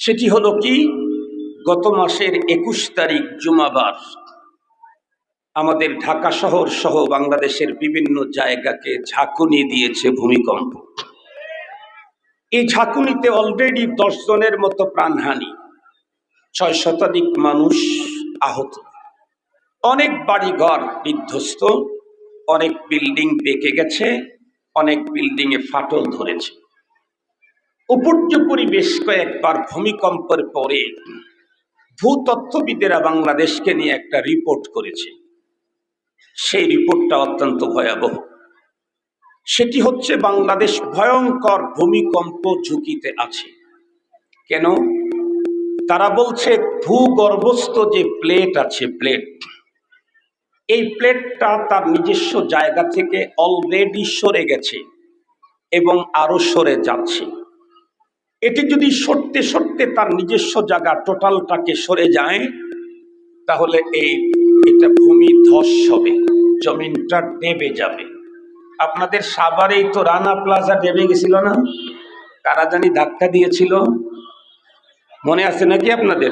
সেটি হলো কি, গত মাসের ২১ তারিখ জুমাবার আমাদের ঢাকা শহর সহ বাংলাদেশের বিভিন্ন জায়গাকে ঝাঁকুনি দিয়েছে ভূমিকম্প। এই ঝাঁকুনিতে অলরেডি ১০ জনের মতো প্রাণহানি, ৬ শতাধিক মানুষ আহত, অনেক বাড়িঘর বিধ্বস্ত, অনেক বিল্ডিং বেঁকে গেছে, অনেক বিল্ডিংয়ে ফাটল ধরেছে। উপর্যুপরি বেশ কয়েকবার ভূমিকম্পের পরে ভূতত্ত্ববিদেরা বাংলাদেশকে নিয়ে একটা রিপোর্ট করেছে। সেই রিপোর্টটা অত্যন্ত ভয়াবহ। সেটি হচ্ছে বাংলাদেশ ভয়ঙ্কর ভূমিকম্প ঝুঁকিতে আছে। কেন? তারা বলছে ভূগর্ভস্থ যে প্লেট আছে, এই প্লেটটা তার নিজস্ব জায়গা থেকে অলরেডি সরে গেছে এবং আরো সরে যাচ্ছে। এটি যদি সরতে সরতে তার নিজস্ব জায়গা টোটালটাকে সরে যায়, তাহলে এটা ভূমি ধস হবে, জমিনটা দেবে যাবে। আপনাদের সাভারেই তো রানা প্লাজা দেবে গেছিল না? কারা জানি ধাক্কা দিয়েছিল, মনে আছে নাকি আপনাদের?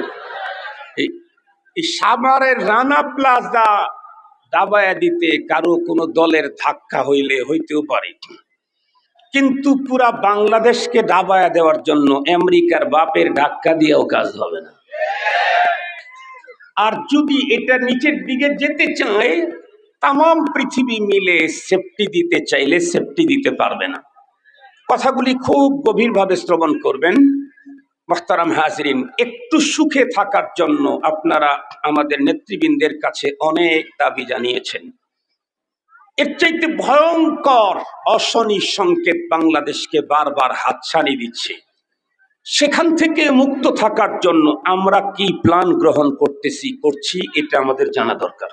এই সাভারের রানা প্লাজা দাবায়া দিতে কারো কোনো দলের ধাক্কা হইতেও পারে, কিন্তু পুরা বাংলাদেশকে দাবায়া দেওয়ার জন্য আমেরিকার বাপের ধাক্কা দিয়েও কাজ হবে না। আর যদি এটা নিচের দিকে যেতে চায়, তাম পৃথিবী মিলে সেফটি দিতে চাইলে সেফটি দিতে পারবে না। কথাগুলি খুব গভীরভাবে শ্রবণ করবেন। মুহতারাম হাজরিন, একটু সুখে থাকার জন্য আপনারা আমাদের নেতৃবৃন্দের কাছে অনেক দাবি জানিয়েছেন। এর চাইতে ভয়ঙ্কর অশনি সংকেত বাংলাদেশকে বারবার হাতছানি দিচ্ছে। সেখান থেকে মুক্ত থাকার জন্য আমরা কি প্ল্যান গ্রহণ করছি এটা আমাদের জানা দরকার।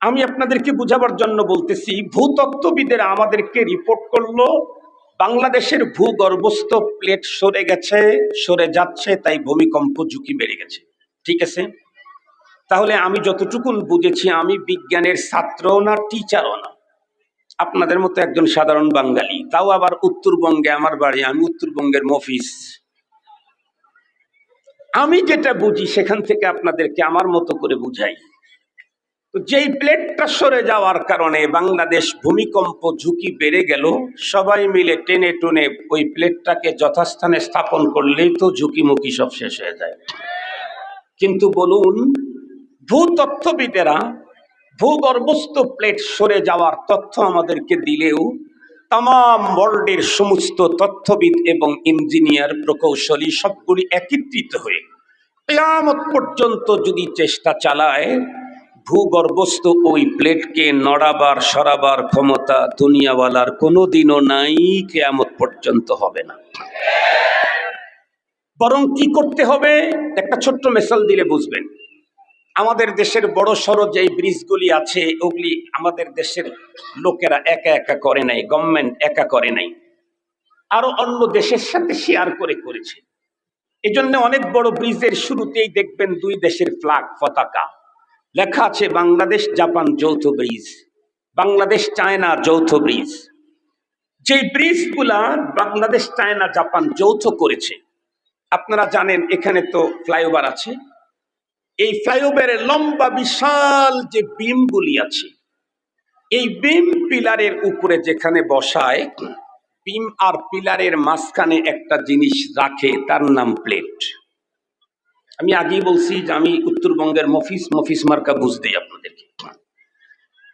আমি আপনাদেরকে বুঝাবার জন্য বলতেছি, ভূতত্ত্ববিদেরা আমাদেরকে রিপোর্ট করলো বাংলাদেশের ভূগর্ভস্থ প্লেট সরে যাচ্ছে, তাই ভূমিকম্প ঝুঁকি বেড়ে গেছে। ঠিক আছে, তাহলে আমি যতটুকু বুঝেছি, আমি বিজ্ঞানের ছাত্রও না, টিচারও না, আপনাদের মতো একজন সাধারণ বাঙালি, তাও আবার উত্তরবঙ্গে আমার বাড়ি, আমি উত্তরবঙ্গের মফিজ। আমি যেটা বুঝি সেখান থেকে আপনাদেরকে আমার মতো করে বুঝাই। তো যেই প্লেটটা সরে যাওয়ার কারণে বাংলাদেশ ভূমিকম্প ঝুঁকি বেড়ে গেল, সবাই মিলে টেনে টুনে ওই প্লেটটাকে যথাস্থানে স্থাপন করলেই তো ঝুঁকিমুখি সব শেষ হয়ে যায়। কিন্তু বলুন, ভূতত্ত্ববিদেরা ভূগর্ভস্থ প্লেট সরে যাওয়ার তথ্য আমাদেরকে দিলেও তাম ওয়ার্ল্ডের সমস্ত তথ্যবিদ এবং ইঞ্জিনিয়ার, প্রকৌশলী সবগুলি একত্রিত হয়ে কিয়ামত পর্যন্ত যদি চেষ্টা চালায়, ভূগর্ভস্থ ওই প্লেটকে নড়াবার সরাবার ক্ষমতা দুনিয়াওয়ালার কোনোদিনও নাই, কিয়ামত পর্যন্ত হবে না। বরং কি করতে হবে, একটা ছোট্ট মেসাল দিলে বুঝবেন। আমাদের দেশের বড় সড়ো যে ব্রিজগুলি আছে, ওগুলি আমাদের দেশের লোকেরা একা একা করে নাই, গভর্নমেন্ট একা করে নাই, আরো অন্য দেশের সাথে শেয়ার করেছে। এজন্য অনেক বড় ব্রিজের শুরুতেই দেখবেন দুই দেশের ফ্ল্যাগ, পতাকা লেখা আছে, বাংলাদেশ জাপান যৌথ ব্রিজ, বাংলাদেশ চায়না যৌথ ব্রিজ। যে ব্রিজগুলা বাংলাদেশ চায়না জাপান যৌথ করেছে, আপনারা জানেন এখানে তো ফ্লাইওভার আছে, এই ফ্লাইওভারের লম্বা বিশাল যে বিমগুলি আছে, এই বিম পিলারের উপরে যেখানে বসায়, বিম আর পিলারের মাঝখানে একটা জিনিস রাখে, তার নাম প্লেট। আমি আগেই বলছি যে আমি উত্তরবঙ্গের মফিস মার্কা বুঝতে আপনাদেরকে।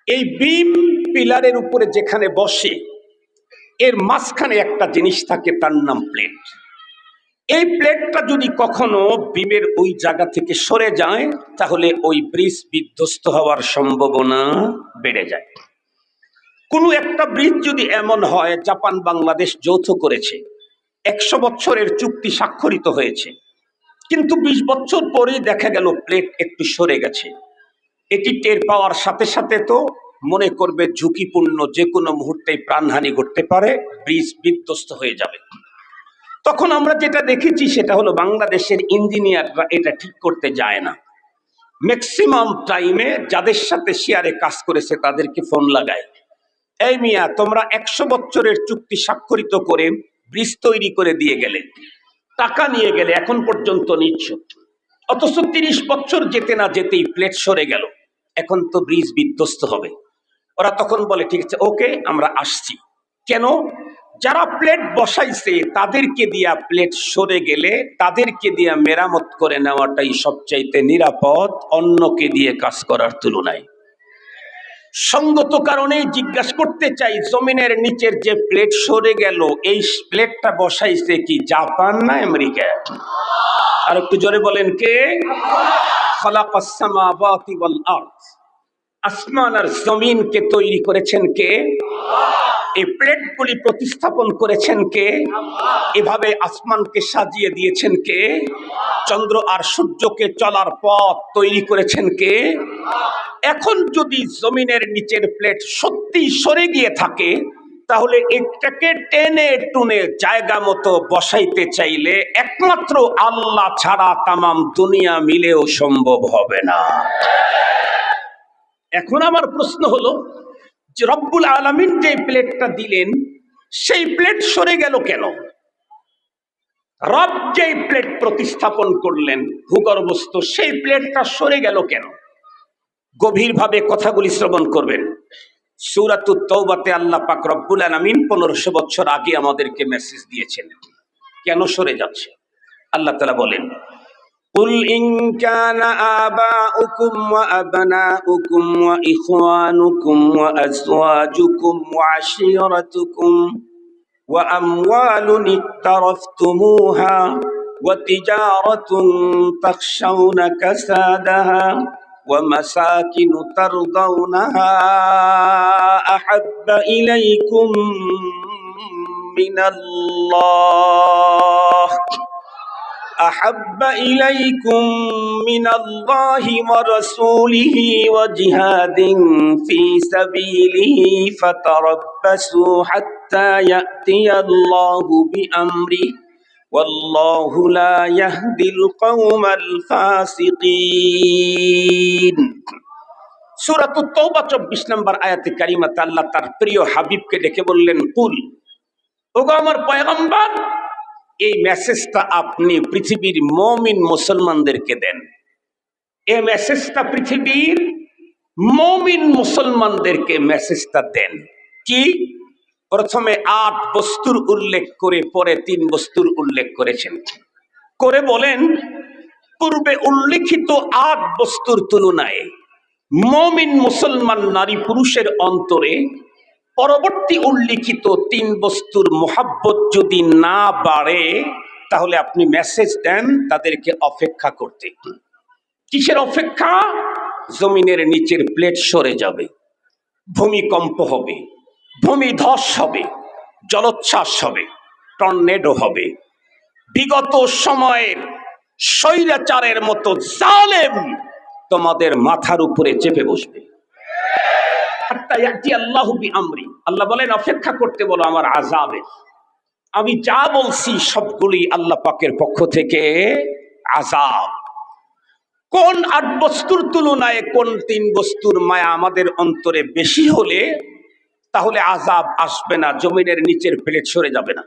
এই বিম পিলারের উপরে যেখানে বসে, এর মাঝখানে একটা জিনিস থাকে, তার নাম প্লেট। এই প্লেটটা যদি কখনো বিমের ওই জায়গা থেকে সরে যায়, তাহলে ওই ব্রিজ বিধ্বস্ত হওয়ার সম্ভাবনা বেড়ে যায়। কোনো একটা ব্রিজ যদি এমন হয়, জাপান বাংলাদেশ যৌথ করেছে, 100 বছরের চুক্তি স্বাক্ষরিত হয়েছে, কিন্তু 20 বছর পরেই দেখা গেল প্লেট একটু সরে গেছে, এটি টের পাওয়ার সাথে সাথে তো মনে করবে ঝুঁকিপূর্ণ, যে কোনো মুহূর্তেই প্রাণহানি ঘটতে পারে, ব্রিজ বিধ্বস্ত হয়ে যাবে। তখন আমরা যেটা দেখেছি সেটা হলো, বাংলাদেশের ইঞ্জিনিয়াররা এটা ঠিক করতে যায় না। ম্যাক্সিমাম টাইমে যাদের সাথে শেয়ারে কাজ করেছে তাদেরকে ফোন লাগায়, এই মিয়া, তোমরা 100 বছরের চুক্তি স্বাক্ষরিত করে ব্রিজ তৈরি করে দিয়ে গেলে, টাকা নিয়ে গেলে এখন পর্যন্ত নিচ্ছ, অথচ 30 বছর যেতে না যেতেই প্লেট সরে গেল, এখন তো ব্রিজ বিধ্বস্ত হবে। ওরা তখন বলে ঠিক আছে, ওকে, আমরা আসছি। কেন? যারা প্লেট বসাইছে তাদেরকে দিয়া প্লেট সরে গেলে তাদেরকে দিয়া মেরামত করে নেওয়াটাই সবচাইতে নিরাপদ অন্যকে দিয়ে কাজ করার তুলনায়। সঙ্গত কারণেই জিজ্ঞাসা করতে চাই, জমিনের নিচের যে প্লেট সরে গেল, এই প্লেটটা বসাইছে কি জাপান না আমেরিকা? আর একটু জোরে বলেন, কে? খালাকাস সামাওয়াতি ওয়াল আরদ, আসমান আর জমিনকে তৈরি করেছেন কে? এই প্লেটগুলি প্রতিস্থাপন করেছেন কে? এভাবে আসমানকে সাজিয়ে দিয়েছেন কে? চন্দ্র আর সূর্যকে চলার পথ তৈরি করেছেন কে? এখন যদি জমিনের নিচের প্লেট সত্যি সরে গিয়ে থাকে, তাহলে এটাকে টেনে টুনে জায়গা মতো বসাইতে চাইলে একমাত্র আল্লাহ ছাড়া তামাম দুনিয়া মিলেও সম্ভব হবে না। এখন আমার প্রশ্ন হলো যে রব্বুল আলামিন যে প্লেটটা দিলেন সেই প্লেট সরে গেল কেন? রব যে প্লেট প্রতিস্থাপন করলেন ভূগর্ভস্থ, সেই প্লেটটা সরে গেল কেন? গভীরভাবে কথাগুলি শ্রবণ করবেন। সূরাতুত তাওবাতে আল্লাহ পাক রব্বুল আলামিন 1500 বছর আগে আমাদেরকে মেসেজ দিয়েছেন কেন সরে যাচ্ছে। আল্লাহ তাআলা বলেন, قل إن كان آباؤكم وأبناؤكم وإخوانكم وأزواجكم وعشيرتكم وأموال اقترفتموها وتجارة تخشون كسادها ومساكن ترضونها أحب إليكم من الله ورسوله وجهاد في سبيله فتربصوا حتى يأتي الله بأمره والله لا يهدي القوم الفاسقين। সূরাতুত তাওবা 24 নম্বর আয়াতে কারিমাতে আল্লাহ তার প্রিয় হাবিবকে ডেকে বললেন, কুল, ওগো আমার পয়গম্বর, এই মেসেজটা আপনি পৃথিবীর মুমিন মুসলমানদেরকে দেন। এই মেসেজটা পৃথিবীর মুমিন মুসলমানদেরকে মেসেজটা দেন। কি? প্রথমে 8 বস্তুর উল্লেখ করে পরে 3 বস্তুর উল্লেখ করেছেন, করে বলেন পূর্বে উল্লেখিত 8 বস্তুর তুলনায় মুমিন মুসলমান নারী পুরুষের অন্তরে পরবর্তী উল্লিখিত 3 বস্তুর মোহাব্বত যদি না বাড়ে, তাহলে আপনি মেসেজ দেন তাদেরকে অপেক্ষা করতে। কিসের অপেক্ষা? জমিনের নিচের প্লেট সরে যাবে, ভূমিকম্প হবে, ভূমিধস হবে, জলোচ্ছ্বাস হবে, টর্নেডো হবে, বিগত সময়ের স্বৈরাচারের মতো জালেম তোমাদের মাথার উপরে চেপে বসবে। আল্লাহ বলেন অপেক্ষা করতে বলো আমার আযাবে। আমি যা বলছি সবগুলি আল্লাহ পাকের পক্ষ থেকে আযাব। কোন 8 বস্তুর তুলনায় কোন 3 বস্তুর মায়া আমাদের অন্তরে বেশি হলে তাহলে আযাব আসবে না, জমিনের নিচের প্লেট সরে যাবে না।